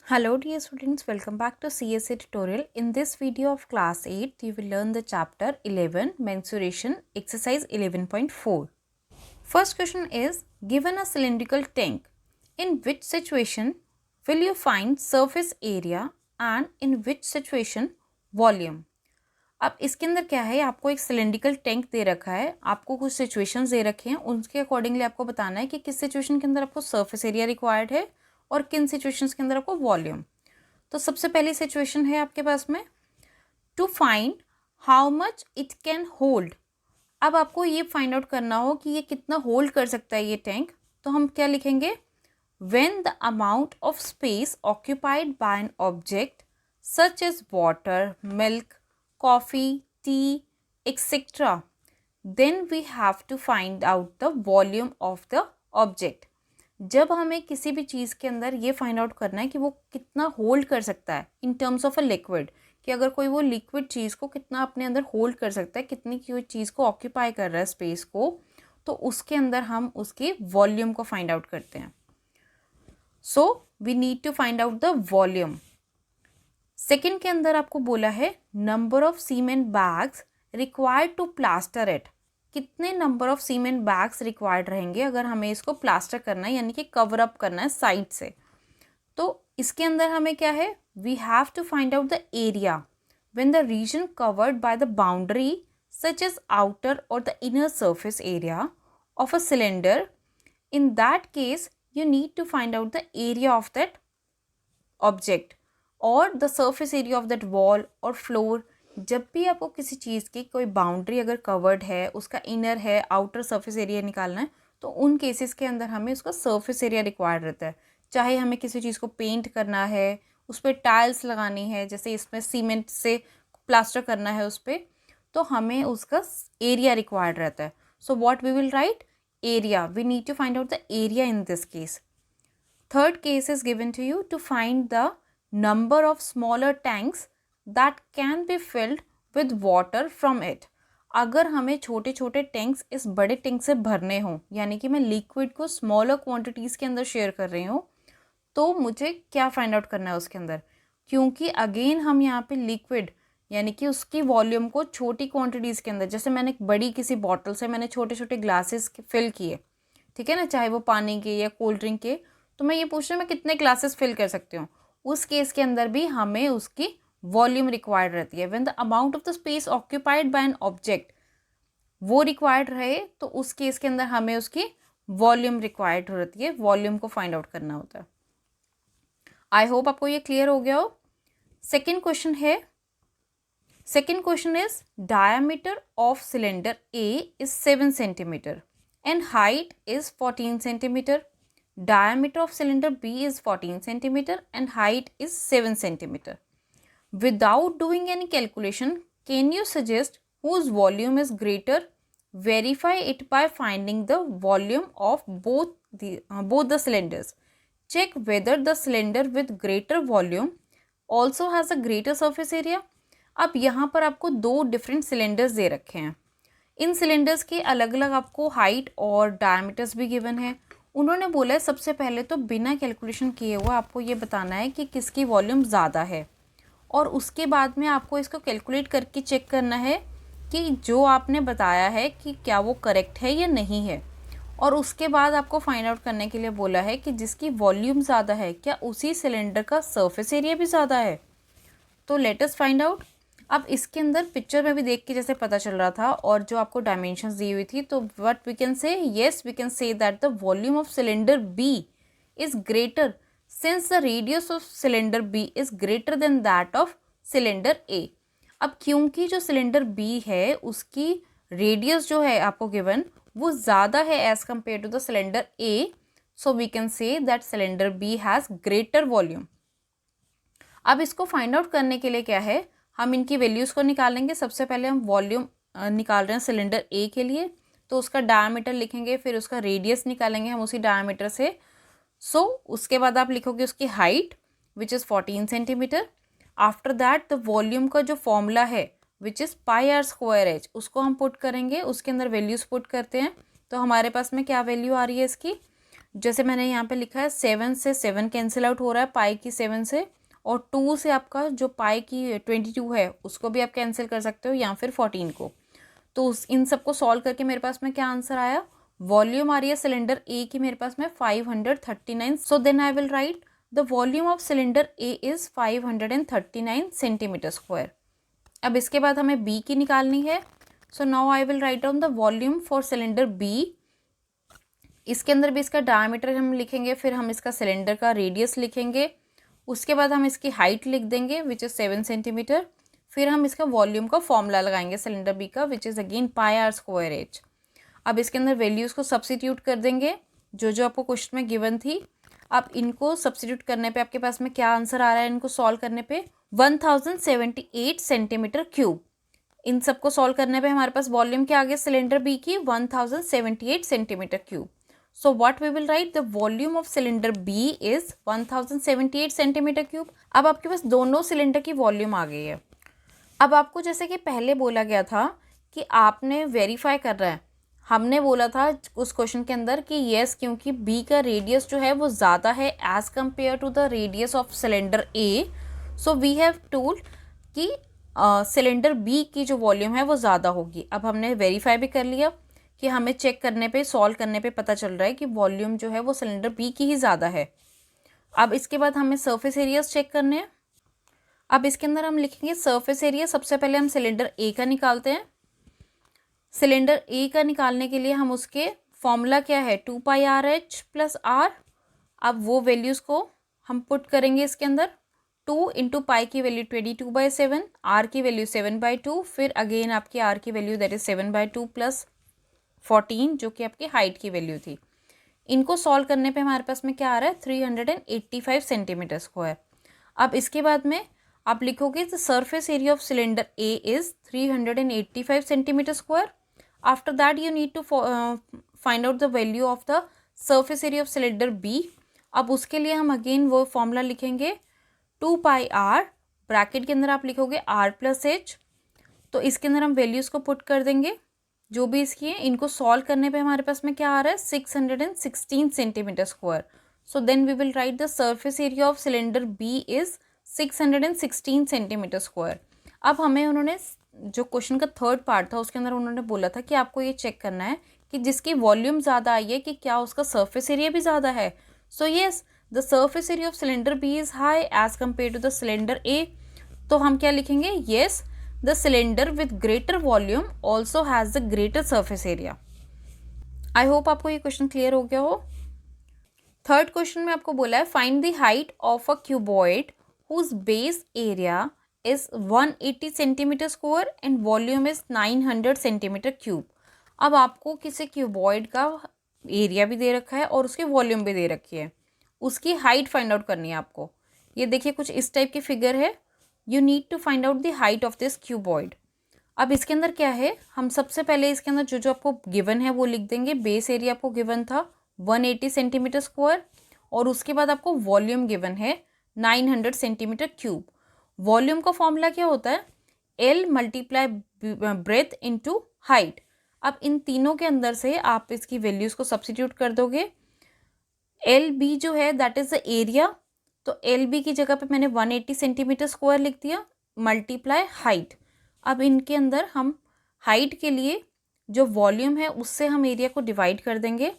Hello dear students, welcome back to CSA tutorial. In this video of class 8, you will learn the chapter 11 mensuration exercise 11.4. First question is, given a cylindrical tank, in which situation will you find surface area and in which situation volume? अब इसके अंदर क्या है, आपको एक cylindrical tank दे रखा है, आपको कुछ सिचुएशंस दे रखे हैं, उनके अकॉर्डिंगली आपको बताना है कि किस सिचुएशन के अंदर आपको सरफेस एरिया रिक्वायर्ड है और किन सिचुएशंस के अंदर आपको वॉल्यूम। तो सबसे पहली सिचुएशन है आपके पास में to find how much it can hold. अब आपको ये फाइंड आउट करना हो कि ये कितना होल्ड कर सकता है ये टैंक। तो हम क्या लिखेंगे, when the amount of space occupied by an object such as water, milk, coffee, tea, etcetera, then we have to find out the volume of the object. जब हमें किसी भी चीज़ के अंदर ये फाइंड आउट करना है कि वो कितना होल्ड कर सकता है in terms of a liquid, कि अगर कोई वो लिक्विड चीज़ को कितना अपने अंदर होल्ड कर सकता है, कितनी की चीज़ को ऑक्यूपाई कर रहा है स्पेस को, तो उसके अंदर हम उसके वॉल्यूम को फाइंड आउट करते हैं। So we need to find out the volume. Second के अंदर आपको बोला है number of cement bags required to plaster it. कितने number of cement bags required रहेंगे अगर हमें इसको प्लास्टर करना है, यानी कि कवर अप करना है साइड से। तो इसके अंदर हमें क्या है, we have to find out the area when the region covered by the boundary such as outer और the inner surface area of a cylinder. In that case you need to find out the area of that object और the surface area of that wall और floor। जब भी आपको किसी चीज़ की कोई boundary अगर कवर्ड है, उसका इनर है, आउटर सरफेस एरिया निकालना है, तो उन केसेस के अंदर हमें उसका सरफेस एरिया रिक्वायर्ड रहता है। चाहे हमें किसी चीज़ को पेंट करना है, उस पर टाइल्स लगानी है, जैसे इसमें सीमेंट से प्लास्टर करना है उस पर, तो हमें उसका एरिया रिक्वायर्ड रहता है। So what we will write, area. We need to find out the area in this case. Third case is given to you to find the number of smaller tanks that can be filled with water from it. अगर हमें छोटे छोटे tanks इस बड़े tank से भरने हों, यानी कि मैं लिक्विड को स्मॉलर क्वांटिटीज़ के अंदर शेयर कर रही हूँ, तो मुझे क्या फाइंड आउट करना है उसके अंदर। क्योंकि अगेन हम यहाँ पे लिक्विड यानी कि उसकी वॉल्यूम को छोटी क्वांटिटीज़ के अंदर, जैसे मैंने बड़ी किसी बॉटल से मैंने छोटे छोटे ग्लासेस फिल किए, ठीक है ना, चाहे वो पानी के या कोल्ड ड्रिंक के, तो मैं ये पूछ रही हूँ मैं कितने ग्लासेस फिल कर सकती हूँ। उस केस के अंदर भी हमें उसकी वॉल्यूम रिक्वायर्ड रहती है। When the amount of the space occupied by an object वो रिक्वायर्ड रहे, तो उस केस के अंदर हमें उसकी वॉल्यूम रिक्वायर्ड रहती है, वॉल्यूम को फाइंड आउट करना होता है। आई होप आपको ये क्लियर हो गया हो। सेकेंड क्वेश्चन है, second question is diameter of cylinder A is 7 centimeter and height is 14 centimeter. Diameter of cylinder B is 14 centimeter and height is 7 centimeter. Without doing any calculation, can you suggest whose volume is greater? Verify it by finding the volume of both the cylinders. Check whether the cylinder with greater volume also has a greater surface area. अब यहाँ पर आपको दो different cylinders दे रखे हैं। इन cylinders के अलग अलग आपको हाइट और डायमीटर्स भी गिवन है। उन्होंने बोला है सबसे पहले तो बिना कैलकुलेशन किए हुआ आपको ये बताना है कि किसकी वॉल्यूम ज़्यादा है, और उसके बाद में आपको इसको कैलकुलेट करके चेक करना है कि जो आपने बताया है कि क्या वो करेक्ट है या नहीं है। और उसके बाद आपको फाइंड आउट करने के लिए बोला है कि जिसकी वॉल्यूम ज़्यादा है क्या उसी सिलेंडर का सरफेस एरिया भी ज़्यादा है। तो लेट अस फाइंड आउट। अब इसके अंदर पिक्चर में भी देख के जैसे पता चल रहा था और जो आपको डायमेंशंस दी हुई थी, तो what we can say, yes we can say that the volume of cylinder B is greater since the radius of cylinder B is greater than that of cylinder A. अब क्योंकि जो सिलेंडर बी है उसकी radius जो है आपको given वो ज़्यादा है as compare to the cylinder A, so we can say that cylinder B has greater volume. अब इसको फाइंड आउट करने के लिए क्या है, हम इनकी वैल्यूज़ को निकालेंगे। सबसे पहले हम वॉल्यूम निकाल रहे हैं सिलेंडर ए के लिए, तो उसका डायमीटर लिखेंगे, फिर उसका रेडियस निकालेंगे हम उसी डायमीटर से। सो उसके बाद आप लिखोगे उसकी height which is 14 centimetre. After that the volume का जो फॉर्मूला है which is pi r square h, उसको हम पुट करेंगे, उसके अंदर वैल्यूज़ पुट करते हैं। तो हमारे पास में क्या वैल्यू आ रही है इसकी, जैसे मैंने यहाँ पे लिखा है 7 से 7 कैंसिल आउट हो रहा है पाई की 7 से, और 2 से आपका जो पाई की 22 है उसको भी आप कैंसिल कर सकते हो या फिर 14 को। तो इन सबको सॉल्व करके मेरे पास में क्या आंसर आया, वॉल्यूम आ रही है सिलेंडर ए की मेरे पास में 539। So then I will write the volume of cylinder A is 539 centimetre square. अब इसके बाद हमें बी की निकालनी है। So now I will write down the volume for cylinder B. इसके अंदर भी इसका डायमीटर हम लिखेंगे, फिर हम इसका सिलेंडर का रेडियस लिखेंगे, उसके बाद हम इसकी हाइट लिख देंगे विच इज़ 7 सेंटीमीटर, फिर हम इसका वॉल्यूम का फॉर्मूला लगाएंगे सिलेंडर बी का which is again pi r square h. अब इसके अंदर वैल्यूज़ को सब्सिट्यूट कर देंगे जो जो आपको क्वेश्चन में गिवन थी। अब इनको सब्सिट्यूट करने पे आपके पास में क्या आंसर आ रहा है, इनको सॉल्व करने पे 1078 सेंटीमीटर क्यूब। इन सबको सॉल्व करने पे हमारे पास वॉल्यूम क्या आ गया सिलेंडर बी की 1078 centimetre cube. So what we will write, the volume of cylinder B is 1078 centimetre cube. अब आपके पास दोनों सिलेंडर की वॉल्यूम आ गई है। अब आपको जैसे कि पहले बोला गया था कि आपने वेरीफाई कर रहा है, हमने बोला था उस क्वेश्चन के अंदर कि येस, क्योंकि B का रेडियस जो है वो ज़्यादा है as compare to the radius of cylinder A। So we have told कि सिलेंडर B की जो वॉल्यूम है वो ज़्यादा होगी। अब हमने वेरीफाई भी कर लिया कि हमें चेक करने पे, सॉल्व करने पे पता चल रहा है कि वॉल्यूम जो है वो सिलेंडर बी की ही ज़्यादा है। अब इसके बाद हमें सरफेस एरियाज चेक करने हैं। अब इसके अंदर हम लिखेंगे सरफेस एरिया। सबसे पहले हम सिलेंडर ए का निकालते हैं। सिलेंडर ए का निकालने के लिए हम उसके फॉर्मूला क्या है 2 पाई आर एच प्लस आर। अब वो वैल्यूज़ को हम पुट करेंगे इसके अंदर। 2 इंटू पाई की वैल्यू 22/7, आर की वैल्यू 7/2, फिर अगेन आपकी आर की वैल्यू दैट इज 7/2 प्लस 14 जो कि आपकी हाइट की वैल्यू थी। इनको सॉल्व करने पे हमारे पास में क्या आ रहा है 385 सेंटीमीटर स्क्वायर। अब इसके बाद में आप लिखोगे the surface area of cylinder A is 385 centimetre square. After that you need to find out the value of the surface area of cylinder B. अब उसके लिए हम अगेन वो फॉर्मूला लिखेंगे 2 पाई आर, ब्रैकेट के अंदर आप लिखोगे आर प्लस एच। तो इसके अंदर हम वैल्यूज़ को पुट कर देंगे जो भी इसकी है। इनको सॉल्व करने पे हमारे पास में क्या आ रहा है 616 centimetre square. So then we will write the surface area of cylinder B is 616 centimetre square. अब हमें उन्होंने जो क्वेश्चन का थर्ड पार्ट था उसके अंदर उन्होंने बोला था कि आपको ये चेक करना है कि जिसकी वॉल्यूम ज़्यादा आई है कि क्या उसका सरफेस एरिया भी ज़्यादा है। So yes, the surface area of cylinder B is high as compare to the cylinder A. तो हम क्या लिखेंगे, yes the cylinder with greater volume also has the greater surface area। I hope आपको ये question clear हो गया हो। Third question में आपको बोला है find the height of a cuboid whose base area is 180 centimetre square and volume is 900 centimetre cube. अब आपको किसी क्यूबॉइड का एरिया भी दे रखा है और उसकी वॉल्यूम भी दे रखी है, उसकी हाइट फाइंड आउट करनी है आपको। ये देखिए कुछ इस टाइप की फिगर है। You need to find out the height of this cuboid. अब इसके अंदर क्या है, हम सबसे पहले इसके अंदर जो जो आपको गिवन है वो लिख देंगे। बेस एरिया आपको गिवन था 180 सेंटीमीटर स्क्वायर और उसके बाद आपको वॉल्यूम गिवन है 900 सेंटीमीटर क्यूब। वॉल्यूम का फॉर्मूला क्या होता है, L multiply breath into height. अब इन तीनों के अंदर से आप इसकी वैल्यूज़ को सब्सिट्यूट कर दोगे। एल बी जो है दैट इज़ द एरिया, तो एल बी की जगह पे मैंने 180 सेंटीमीटर स्क्वायर लिख दिया मल्टीप्लाई हाइट। अब इनके अंदर हम हाइट के लिए जो वॉल्यूम है उससे हम एरिया को डिवाइड कर देंगे।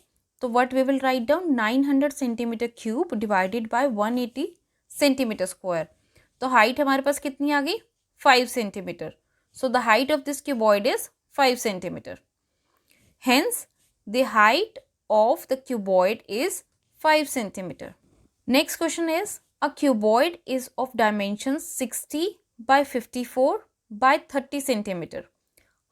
तो what we will write down 900 centimetre cube divided by 180 centimetre square. तो हाइट हमारे पास कितनी आ गई 5 centimetre. So the height of this cuboid is 5 centimetre. Hence the height of the cuboid is 5 centimetre. Next question is, a cuboid is of dimensions 60 by 54 by 30 centimeter.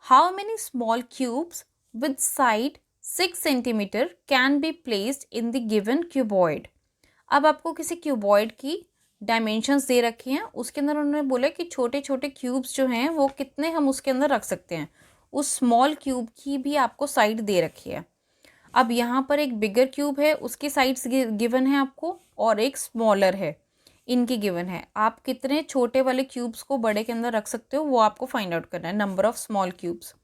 How many small cubes with side 6 centimeter can be placed in the given cuboid? अब आपको किसी cuboid की dimensions दे रखी हैं, उसके अंदर उन्होंने बोला कि छोटे छोटे क्यूब्स जो हैं वो कितने हम उसके अंदर रख सकते हैं। उस स्मॉल क्यूब की भी आपको साइड दे रखी है। अब यहाँ पर एक बिगर क्यूब है, उसकी साइड्स गिवन है आपको, और एक स्मॉलर है, इनकी गिवन है। आप कितने छोटे वाले क्यूब्स को बड़े के अंदर रख सकते हो वो आपको फाइंड आउट करना है, नंबर ऑफ स्मॉल क्यूब्स।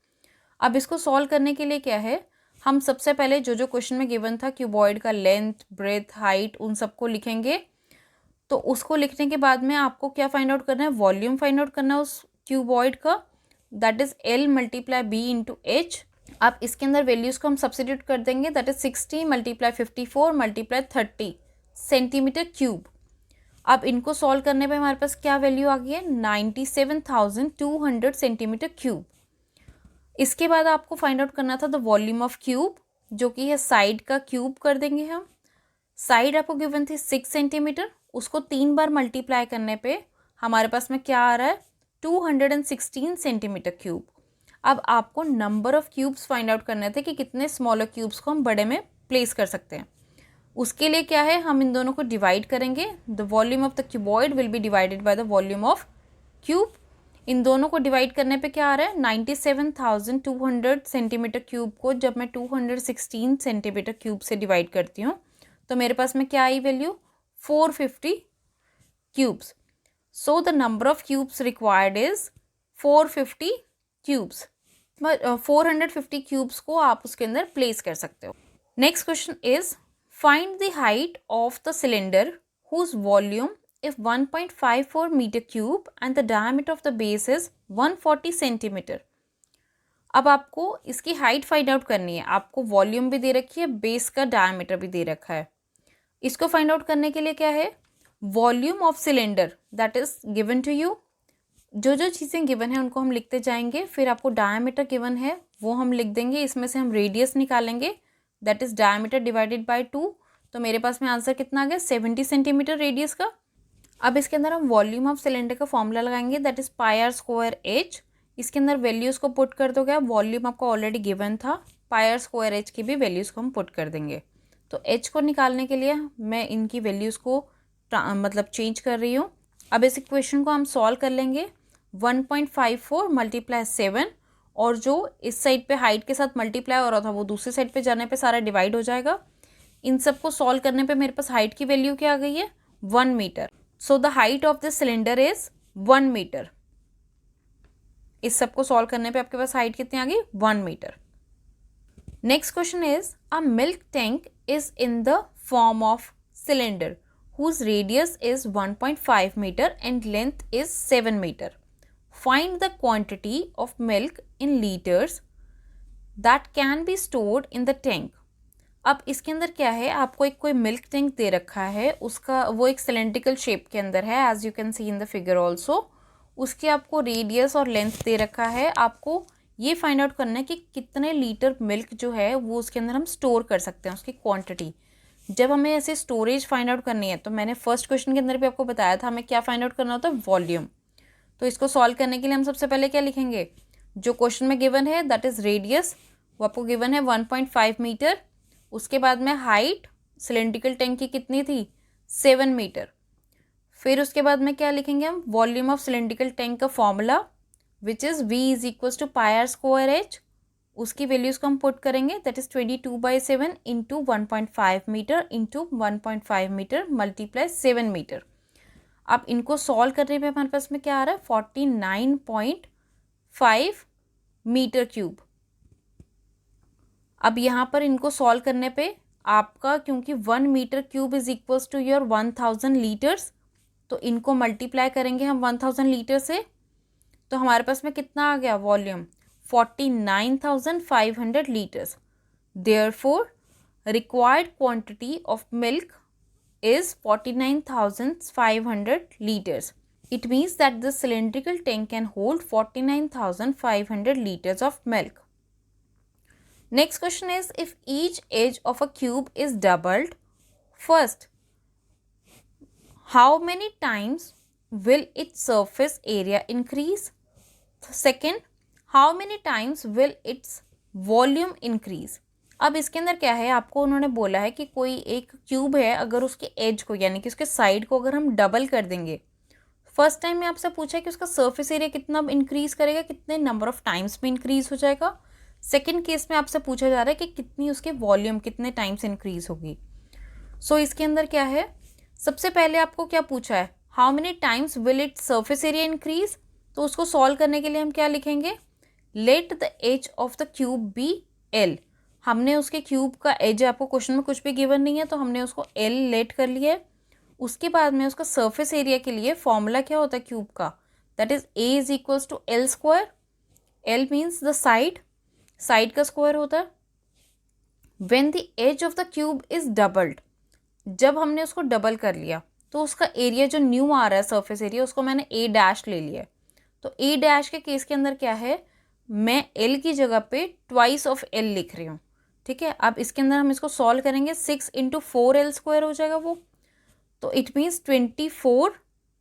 अब इसको सॉल्व करने के लिए क्या है, हम सबसे पहले जो क्वेश्चन में गिवन था क्यूबॉइड का लेंथ, ब्रेथ, हाइट, उन सबको लिखेंगे। तो उसको लिखने के बाद में आपको क्या फाइंड आउट करना है, वॉल्यूम फाइंड आउट करना है उस क्यूबॉइड का, that is L × B × H। अब इसके अंदर वैल्यूज़ को हम सब्स्टिट्यूट कर देंगे, दैट इज 60 × 54 × 30 सेंटीमीटर क्यूब। अब इनको सॉल्व करने पे हमारे पास क्या वैल्यू आ गई है, 97,200 सेंटीमीटर क्यूब। इसके बाद आपको फाइंड आउट करना था द वॉल्यूम ऑफ क्यूब, जो कि है साइड का क्यूब कर देंगे हम। साइड आपको गिवन थी 6 सेंटीमीटर, उसको 3 बार मल्टीप्लाई करने पे हमारे पास में क्या आ रहा है, 216 सेंटीमीटर क्यूब। अब आपको number of cubes find out करने थे कि कितने स्मॉलर क्यूब्स को हम बड़े में प्लेस कर सकते हैं। उसके लिए क्या है, हम इन दोनों को डिवाइड करेंगे। The volume of the cuboid will be divided by the volume of cube. इन दोनों को डिवाइड करने पे क्या आ रहा है, 97,200 सेंटीमीटर क्यूब को जब मैं 216 सेंटीमीटर क्यूब से डिवाइड करती हूँ तो मेरे पास में क्या आई value, 450 cubes. So the number of cubes required is 450 cubes. 450 cubes को आप उसके अंदर प्लेस कर सकते हो। Next question is find the height of the cylinder whose volume if 1.54 meter cube and the diameter of the base is 140 centimetre. अब आपको इसकी हाइट फाइंड आउट करनी है। आपको वॉल्यूम भी दे रखी है, बेस का डायमीटर भी दे रखा है। इसको फाइंड आउट करने के लिए क्या है, volume of cylinder that is given to you. जो चीज़ें गिवन है उनको हम लिखते जाएंगे, फिर आपको डायमीटर गिवन है वो हम लिख देंगे। इसमें से हम रेडियस निकालेंगे, that is diameter divided by 2। तो मेरे पास में आंसर कितना आ गया, 70 सेंटीमीटर रेडियस का। अब इसके अंदर हम वॉल्यूम ऑफ सिलेंडर का फॉर्मूला लगाएंगे, दैट इज πr² H। इसके अंदर वैल्यूज़ को पुट कर दोगे आप, वॉल्यूम आपको ऑलरेडी गिवन था, πr² H की भी वैल्यूज़ को हम पुट कर देंगे। तो H को निकालने के लिए मैं इनकी वैल्यूज़ को मतलब चेंज कर रही हूँ। अब इस इक्वेशन को हम सॉल्व कर लेंगे, 1.54 × 7, और जो इस साइड पे हाइट के साथ मल्टीप्लाई हो रहा था वो दूसरी साइड पे जाने पे सारा डिवाइड हो जाएगा। इन सबको सॉल्व करने पे मेरे पास हाइट की वैल्यू क्या आ गई है, 1 metre. So the height of this cylinder is 1 metre. इस सबको सॉल्व करने पे आपके पास हाइट कितनी आ गई, 1 metre. Next question is a milk tank is in the form of cylinder whose radius is 1.5 meter and length is 7 meter. Find the quantity of milk in liters that can be stored in the tank. अब इसके अंदर क्या है, आपको एक कोई milk tank दे रखा है, उसका वो एक सिलेंड्रिकल शेप के अंदर है, as you can see in the figure also. उसके आपको रेडियस और लेंथ दे रखा है। आपको ये फाइंड आउट करना है कि कितने लीटर मिल्क जो है वो उसके अंदर हम स्टोर कर सकते हैं, उसकी क्वांटिटी। जब हमें ऐसे स्टोरेज फाइंड आउट करनी है तो मैंने फर्स्ट क्वेश्चन के अंदर भी आपको बताया था हमें क्या फाइंड आउट करना होता है, वॉल्यूम। तो इसको सॉल्व करने के लिए हम सबसे पहले क्या लिखेंगे, जो क्वेश्चन में गिवन है दैट इज रेडियस, वो आपको गिवन है 1.5 मीटर। उसके बाद में हाइट सिलेंड्रिकल टैंक की कितनी थी, 7 मीटर। फिर उसके बाद में क्या लिखेंगे हम, वॉल्यूम ऑफ सिलेंड्रिकल टैंक का formula which is V = πr² H। उसकी वैल्यूज़ को हम पुट करेंगे, that is 22/7 × 1.5 metre × 1.5 metre × 7 metre. अब इनको सॉल्व करने पे हमारे पास में क्या आ रहा है, 49.5 मीटर क्यूब। अब यहाँ पर इनको सॉल्व करने पे आपका, क्योंकि 1 metre cube is equals to your 1000 litres, तो इनको मल्टीप्लाई करेंगे हम 1000 लीटर से, तो हमारे पास में कितना आ गया volume, 49,500 liters. Therefore, required quantity of milk is 49,500 liters. It means that the cylindrical tank can hold 49,500 liters of milk. Next question is, if each edge of a cube is doubled, first, how many times will its surface area increase? Second, how many times will its volume increase? अब इसके अंदर क्या है, आपको उन्होंने बोला है कि कोई एक क्यूब है, अगर उसके एज को यानी कि उसके साइड को अगर हम डबल कर देंगे, फर्स्ट टाइम में आपसे पूछा है कि उसका सरफेस एरिया कितना इंक्रीज करेगा, कितने नंबर ऑफ टाइम्स में इंक्रीज हो जाएगा। सेकेंड केस में आपसे पूछा जा रहा है कि कितनी उसके वॉल्यूम कितने टाइम्स इंक्रीज होगी। सो इसके अंदर क्या है, सबसे पहले आपको क्या पूछा है, how many times will it surface area increase. तो उसको सॉल्व करने के लिए हम क्या लिखेंगे, let the edge of the cube be L। हमने उसके क्यूब का एज, आपको क्वेश्चन में कुछ भी गिवन नहीं है तो हमने उसको एल लेट कर लिया है। उसके बाद में उसका सरफेस एरिया के लिए फॉर्मूला क्या होता है क्यूब का, that is A is equals to L square. L means the side का स्क्वायर होता है। When the edge of the cube is doubled, जब हमने उसको डबल कर लिया तो उसका एरिया जो न्यू आ रहा है सरफेस एरिया, उसको मैंने ए डैश ले लिया है। तो ए डैश के केस के अंदर क्या है, मैं एल की जगह पे ट्वाइस ऑफ एल लिख रही हूँ, ठीक है। अब इसके अंदर हम इसको सॉल्व करेंगे, 6 इंटू 4 एल स्क्वायर हो जाएगा वो, तो इट मीन्स 24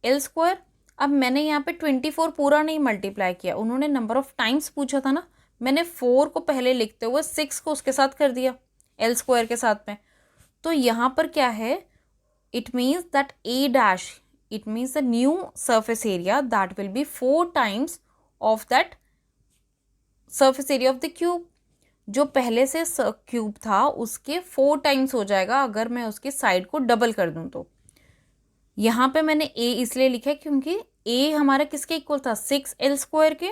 एल स्क्वायर। अब मैंने यहाँ पे 24 पूरा नहीं मल्टीप्लाई किया, उन्होंने नंबर ऑफ टाइम्स पूछा था ना, मैंने 4 को पहले लिखते हुए 6 को उसके साथ कर दिया एल स्क्वायर के साथ में। तो यहाँ पर क्या है, it means that A dash, it means the new surface area that will B 4 times of that surface area of the cube. जो पहले से क्यूब था उसके 4 टाइम्स हो जाएगा अगर मैं उसकी साइड को डबल कर दूं तो। यहाँ पे मैंने ए इसलिए लिखा है क्योंकि ए हमारा किसके इक्वल था, 6 एल स्क्वायर के।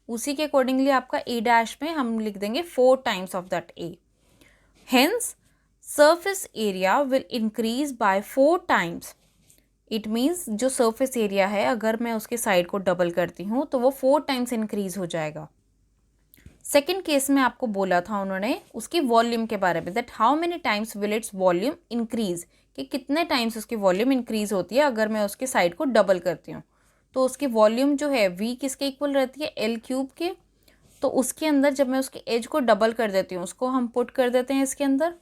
उसी के अकॉर्डिंगली आपका ए डैश में हम लिख देंगे 4 times of that A. Hence surface area will increase by 4 times. It means जो सरफेस एरिया है अगर मैं उसके साइड को डबल करती हूँ तो वो 4 टाइम्स इंक्रीज हो जाएगा। सेकेंड केस में आपको बोला था उन्होंने उसकी वॉल्यूम के बारे में, that how many times will its volume increase, कि कितने टाइम्स उसकी वॉल्यूम इंक्रीज होती है अगर मैं उसके साइड को डबल करती हूँ। तो उसकी वॉल्यूम जो है वी किसके इक्वल रहती है, एल क्यूब के। तो उसके अंदर जब मैं उसके एज को डबल कर देती हूँ, उसको हम पुट कर देते हैं इसके अंदर,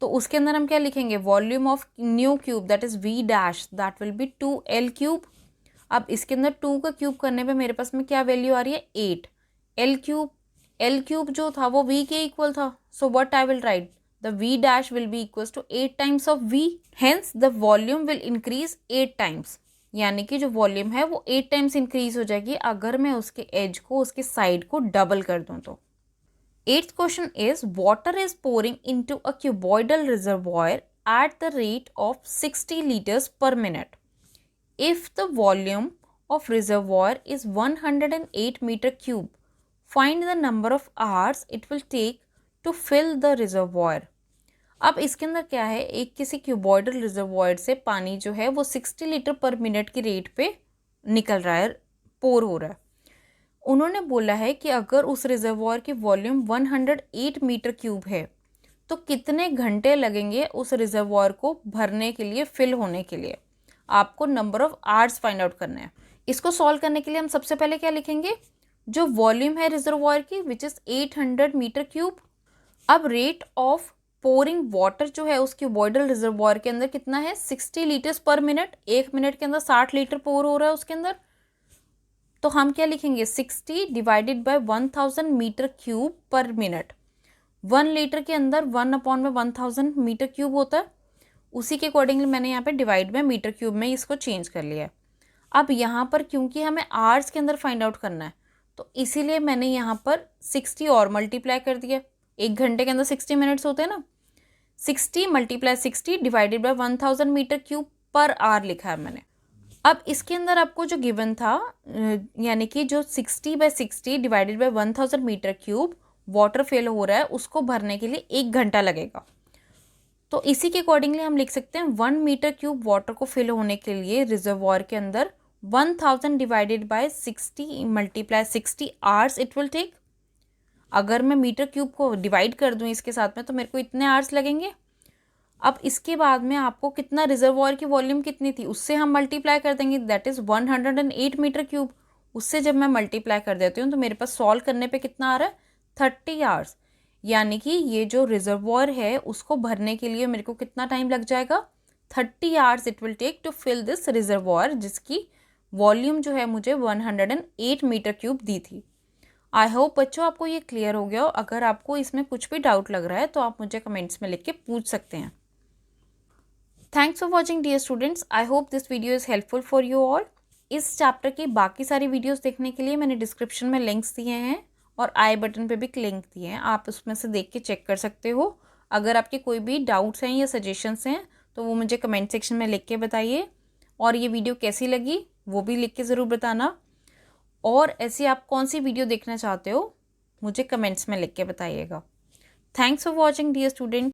तो उसके अंदर हम क्या लिखेंगे, volume of new cube that is V dash that will be 2 L cube. अब इसके अंदर 2 का क्यूब करने पे मेरे पास में क्या वैल्यू आ रही है, 8 एल क्यूब। एल क्यूब जो था वो वी के इक्वल था, so what I will write, the V dash will be equals to 8 times of V. Hence the volume will increase 8 times, यानी कि जो वॉल्यूम है वो 8 टाइम्स इंक्रीज हो जाएगी अगर मैं उसके एज को, उसके साइड को डबल कर दूं तो। 8th question is, water is pouring into a cuboidal reservoir at the rate of 60 liters per minute. If the volume of reservoir is 108 meter cube, find the number of hours it will take to fill the reservoir. अब इसके अंदर क्या है, एक किसी cuboidal reservoir से पानी जो है वो 60 लीटर पर मिनट की रेट पे निकल रहा है, पोर हो रहा है। उन्होंने बोला है कि अगर उस रिजर्वॉयर की वॉल्यूम 108 मीटर क्यूब है तो कितने घंटे लगेंगे उस रिजर्वॉयर को भरने के लिए, फिल होने के लिए। आपको number of hours find out करना है। इसको सॉल्व करने के लिए हम सबसे पहले क्या लिखेंगे, जो वॉल्यूम है रिजर्वॉयर की विच इज़ 800 मीटर क्यूब। अब रेट ऑफ पोरिंग वाटर जो है उस क्यूबॉइडल रिजर्वॉयर के अंदर कितना है, 60 लीटर्स पर मिनट। 1 मिनट के अंदर 60 लीटर पोर हो रहा है उसके अंदर। तो हम क्या लिखेंगे, 60 divided by 1000 metre cube per minute. 1 litre के अंदर 1/1000 मीटर क्यूब होता है। उसी के अकॉर्डिंगली मैंने यहाँ पे डिवाइड में मीटर क्यूब में इसको चेंज कर लिया है। अब यहाँ पर क्योंकि हमें आवर्स के अंदर फाइंड आउट करना है तो इसीलिए मैंने यहाँ पर 60 और मल्टीप्लाई कर दिया। 1 घंटे के अंदर 60 मिनट्स होते हैं ना, 60 × 60 divided by 1000 metre cube per hour लिखा है मैंने। अब इसके अंदर आपको जो गिवन था, यानी कि जो 60/60 divided by 1000 metre cube water fill हो रहा है उसको भरने के लिए 1 घंटा लगेगा। तो इसी के अकॉर्डिंगली हम लिख सकते हैं 1 मीटर क्यूब वाटर को फिल होने के लिए रिजर्वॉयर के अंदर 1000 divided by 60 × 60 hours it will take. अगर मैं मीटर क्यूब को डिवाइड कर दूं इसके साथ में तो मेरे को इतने आवर्स लगेंगे। अब इसके बाद में आपको कितना, रिजर्वॉयर की वॉल्यूम कितनी थी उससे हम मल्टीप्लाई कर देंगे, दैट इज़ 108 मीटर क्यूब। उससे जब मैं मल्टीप्लाई कर देती हूँ तो मेरे पास सॉल्व करने पे कितना आ रहा है, 30 आवर्स। यानी कि ये जो रिजर्वॉयर है उसको भरने के लिए मेरे को कितना टाइम लग जाएगा, 30 hours it will take to fill this reservoir, जिसकी वॉल्यूम जो है मुझे 108 मीटर क्यूब दी थी। आई होप बच्चों आपको ये क्लियर हो गया हो। अगर आपको इसमें कुछ भी डाउट लग रहा है तो आप मुझे कमेंट्स में लिख के पूछ सकते हैं। Thanks for watching dear students, I hope this video is helpful for you all. इस चैप्टर की बाकी सारी वीडियोस देखने के लिए मैंने डिस्क्रिप्शन में लिंक्स दिए हैं और आई बटन पे भी लिंक दिए हैं, आप उसमें से देख के चेक कर सकते हो। अगर आपके कोई भी डाउट्स हैं या सजेशंस हैं तो वो मुझे कमेंट सेक्शन में लिख के बताइए, और ये वीडियो कैसी लगी वो भी लिख के ज़रूर बताना, और ऐसी आप कौन सी वीडियो देखना चाहते हो मुझे कमेंट्स में लिख के बताइएगा। Thanks for watching, dear student.